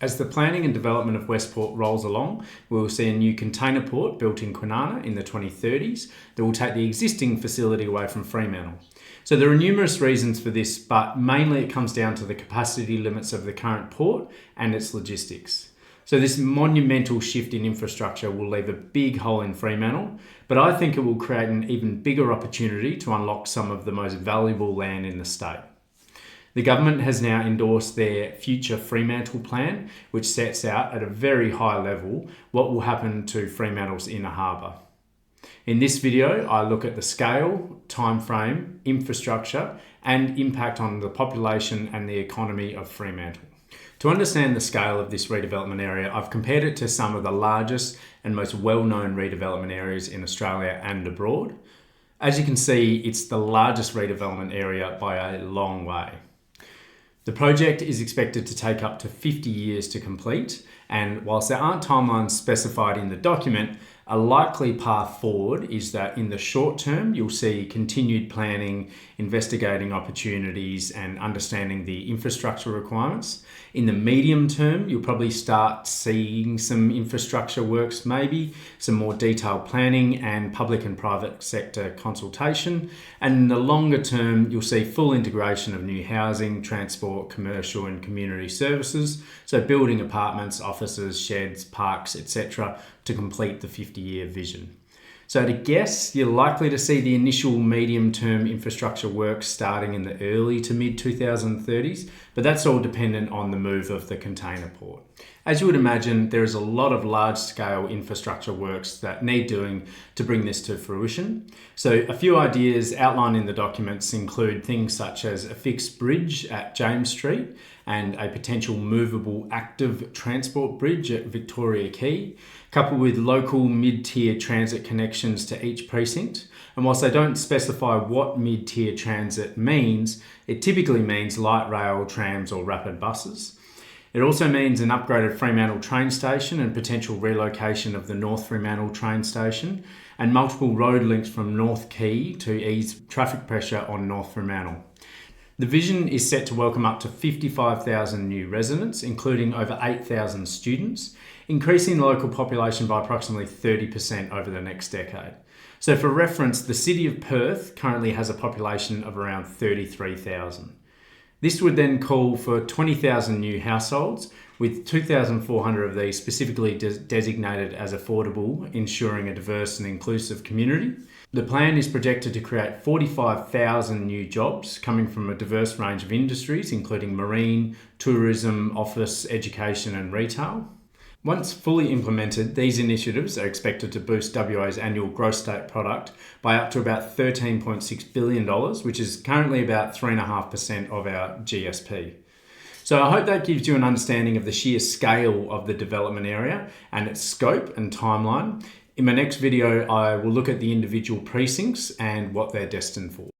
As the planning and development of Westport rolls along, we will see a new container port built in Kwinana in the 2030s that will take the existing facility away from Fremantle. So there are numerous reasons for this, but mainly it comes down to the capacity limits of the current port and its logistics. So this monumental shift in infrastructure will leave a big hole in Fremantle, but I think it will create an even bigger opportunity to unlock some of the most valuable land in the state. The government has now endorsed their future Fremantle plan, which sets out at a very high level what will happen to Fremantle's inner harbour. In this video, I look at the scale, timeframe, infrastructure, and impact on the population and the economy of Fremantle. To understand the scale of this redevelopment area, I've compared it to some of the largest and most well-known redevelopment areas in Australia and abroad. As you can see, it's the largest redevelopment area by a long way. The project is expected to take up to 50 years to complete, and whilst there aren't timelines specified in the document, a likely path forward is that in the short term, you'll see continued planning, investigating opportunities, and understanding the infrastructure requirements. In the medium term, you'll probably start seeing some infrastructure works, maybe some more detailed planning and public and private sector consultation. And in the longer term, you'll see full integration of new housing, transport, commercial and community services. So building apartments, offices, sheds, parks, etc. to complete the 50-year vision. So to guess, you're likely to see the initial medium-term infrastructure work starting in the early to mid-2030s, but that's all dependent on the move of the container port. As you would imagine, there is a lot of large-scale infrastructure works that need doing to bring this to fruition. So a few ideas outlined in the documents include things such as a fixed bridge at James Street and a potential movable active transport bridge at Victoria Quay, coupled with local mid-tier transit connections to each precinct. And whilst they don't specify what mid-tier transit means, it typically means light rail, trams or rapid buses. It also means an upgraded Fremantle train station and potential relocation of the North Fremantle train station, and multiple road links from North Quay to ease traffic pressure on North Fremantle. The vision is set to welcome up to 55,000 new residents, including over 8,000 students, increasing the local population by approximately 30% over the next decade. So for reference, the city of Perth currently has a population of around 33,000. This would then call for 20,000 new households, with 2,400 of these specifically designated as affordable, ensuring a diverse and inclusive community. The plan is projected to create 45,000 new jobs coming from a diverse range of industries, including marine, tourism, office, education and retail. Once fully implemented, these initiatives are expected to boost WA's annual gross state product by up to about $13.6 billion, which is currently about 3.5% of our GSP. So I hope that gives you an understanding of the sheer scale of the development area and its scope and timeline. In my next video, I will look at the individual precincts and what they're destined for.